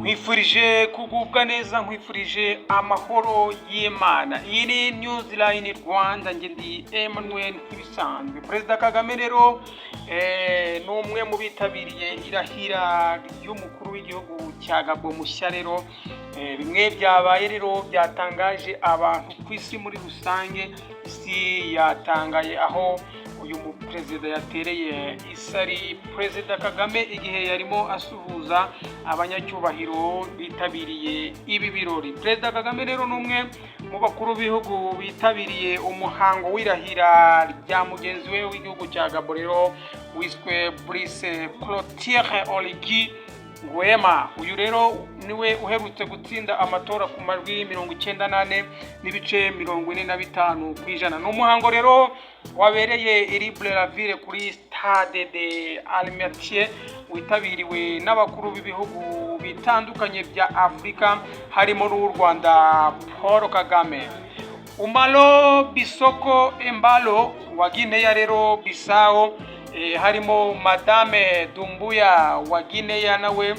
nkwifurije kugubwa neza, nkwifurije amahoro y'Imana. Iyi ni Newsline Rwanda, nge ndi Emmanuel nk'ibisanzwe. Perezida Kagame rero ni umwe mu bitabiriye irahira ry'umukuru w'igihugu cya Gabon mushya. Rero bimwe byabaye rero byatangaje abantu ku isi muri rusange. Isi yatangaye aho uyu muperezida yatereye isari Perezida Kagame igihe yarimo asuhuza abanyacyubahiro bitabiriye ibi birori. Perezida Kagame rero ni umwe mu bakuru b'ibihugu bitabiriye umuhango w'irahira rya mugenzi we w'igihugu cya Gabon rero wiswe Brice Clotaire Oligui Nguema. Uyu rero niwe uherutse gutsinda amatora ku majwi 98.45%. Ni umuhango rero wabereye i Libreville kuri Stade de Almatier, witabiriwe n'abakuru b'ibihugu bitandukanye bya Afrika harimo n'u Rwanda Paul Kagame. Umaro Bisoko Embalo wa Guinea rero Bissau, harimo Madame Doumbouya wa Guinea, nawe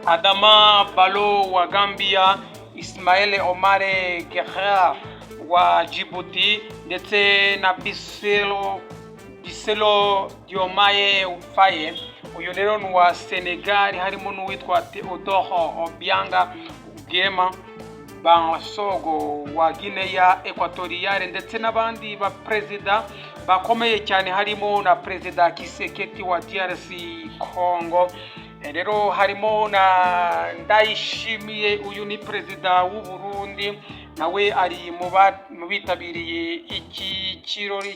Adama Barrow wa Gambia, Ismail Omar Guelleh wa Djibouti, ndetse na Bisselo Diomaye Faye. Uyu rero ni wa Senegal, harimo n'uwitwa Theodore Obiang Nguema Bansogo wa Guinea Equatoriale, ndetse n'abandi ba perezida bakomeye cyane harimo na Perezida Kisekedi wa DRC Congo. Rero harimo na Ndayishimiye, uyu ni perezida w'u Burundi, nawe ari mu bitabiriye iki kirori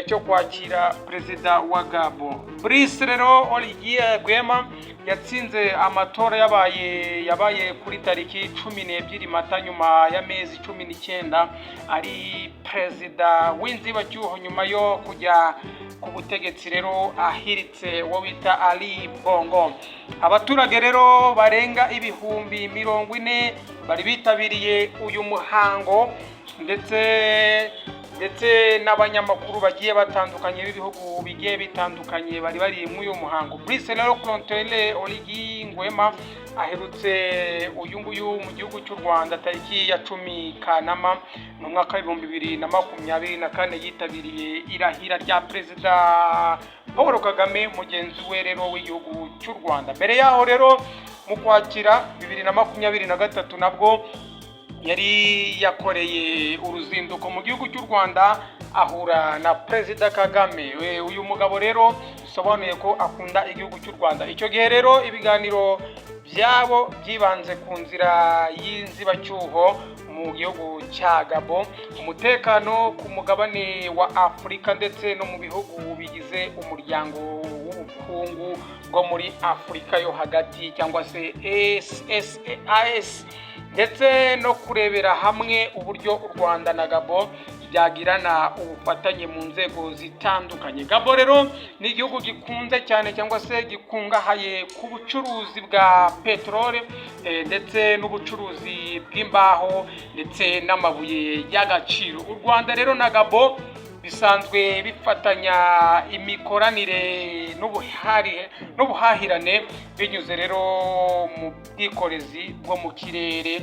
cyo kwakira perezida wa Gabon. Brice rero Oligui Nguema yatsinze amatora yabaye kuri tariki 12 Mata, nyuma y'amezi 19 ari perezida w'inzibacyuho nyuma yo kujya ku butegetsi rero ahiritse wo bita Ali Bongo. Abaturage rero barenga ibihumbi 40 bari bitabiriye uyu muhango, ndetse n'abanyamakuru bagiye batandukanye b'ibihugu bigiye bitandukanye bari muri uyu muhango. Brice rero Clotaire Oligui Nguema aherutse uyu nguyu mu gihugu cy'u Rwanda tariki ya 10 Kanama mu mwaka wa 2024 yitabiriye irahira rya Perezida Paul Kagame mugenzi we rero w'igihugu cy'u Rwanda. Mbere yaho rero mu kwakira 2023 nabwo yari yakoreye uruzinduko mu gihugu cy'u Rwanda ahura na Perezida Kagame. Uyu mugabo rero bisobanuye ko akunda igihugu cy'u Rwanda. Icyo gihe rero ibiganiro byabo byibanze ku nzira y'inzibacyuho mu gihugu cya Gabon, umutekano ku mugabane wa Afurika, ndetse no mu bihugu bigize umuryango w'ubukungu bwo muri Afurika yo hagati cyangwa se AES, ndetse no kurebera hamwe uburyo u Rwanda na Gabon byagirana ubufatanye mu nzego zitandukanye. Gabon rero ni igihugu gikunze cyane cyangwa se gikungahaye ku bucuruzi bwa peteroli, ndetse n'ubucuruzi bw'imbaho ndetse n'amabuye y'agaciro. U Rwanda rero na Gabon bisanzwe bifatanya imikoranire n'ubuhahirane binyuze rero mu bwikorezi bwo mu kirere,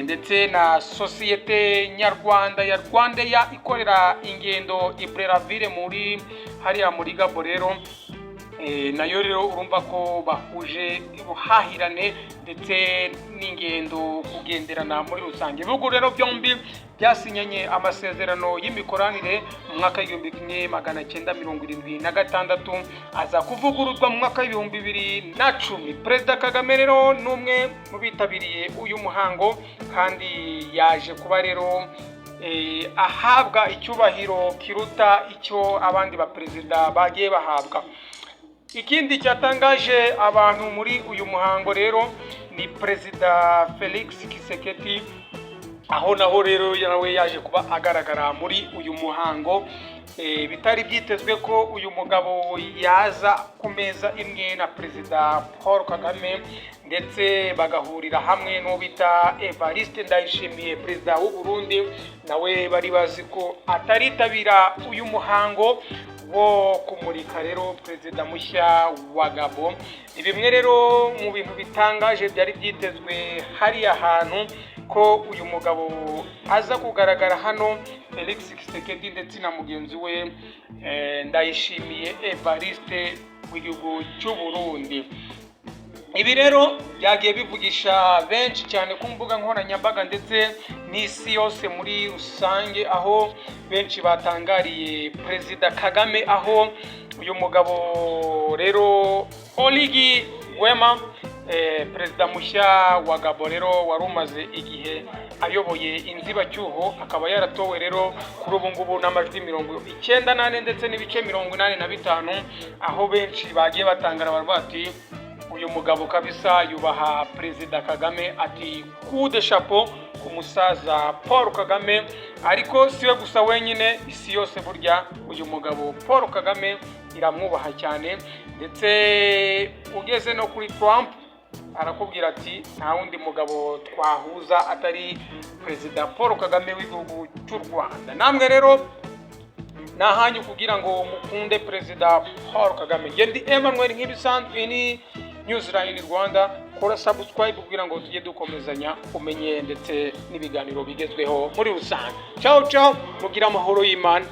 ndetse na sosiyete nyarwanda ya Rwandair ikorera ingendo i Libreville muri Gabon rero. Nayo rero urumva ko bahuje ubuhahirane ndetse n'ingendo kugenderana muri rusange. Ibihugu rero byombi byasinyanye amasezerano y'imikoranire mu mwaka w'1976, aza kuvugururwa mu mwaka w'2010. Perezida Kagame rero ni umwe mu bitabiriye uyu muhango, kandi yaje kuba rero ahabwa icyubahiro kiruta icyo abandi baperezida bagiye bahabwa. Ikindi cyatangaje abantu muri uyu muhango rero ni Perezida Felix Tshisekedi, aho naho rero nawe yaje kuba agaragara muri uyu muhango. Bitari byitezwe ko uyu mugabo yaza ku meza imwe na Perezida Paul Kagame, ndetse bagahurira hamwe no bita Evariste Ndayishimiye perezida w'u Burundi. Nawe bari bazi ko ataritabira uyu muhango wo kumurika rero perezida mushya wa Gabon. Ni bimwe rero mu bintu bitangaje byari byitezwe hariya hantu ko uyu mugabo aza kugaragara hano, Felix Tshisekedi ndetse na mugenzi we Ndayishimiye Evariste w'igihugu cy'u Burundi. Ibi rero byagiye bivugisha benshi cyane ku mbuga nkoranyambaga ndetse n'isi yose muri rusange, aho benshi batangariye Perezida Kagame, aho uyu mugabo rero Oligi Nguema, perezida mushya wa Gabon rero wari umaze igihe ayoboye inzibacyuho, akaba yaratowe rero kuri ubu ngubu n'amajwi 98 ndetse n'ibice 85, aho benshi bagiye batangara bati uyu mugabo kabisa yubaha Perezida Kagame, ati coup de chapeau ku musaza Paul Kagame. Ariko siwe gusa wenyine, isi yose burya uyu mugabo Paul Kagame iramwubaha cyane, ndetse ugeze no kuri Trump arakubwira ati nta wundi mugabo twahuza atari Perezida Paul Kagame w'igihugu cy'u Rwanda. Namwe rero nahanyu kugira ngo mukunde Perezida Paul Kagame. Ndi Emmanuel nk'ibisanzwe ni Newsline Rwanda, kora subscribe kugira ngo tujye dukomezanya umenye ndetse n'ibiganiro bigezweho muri rusange. Ciao ciao, mugira amahoro y'Imana.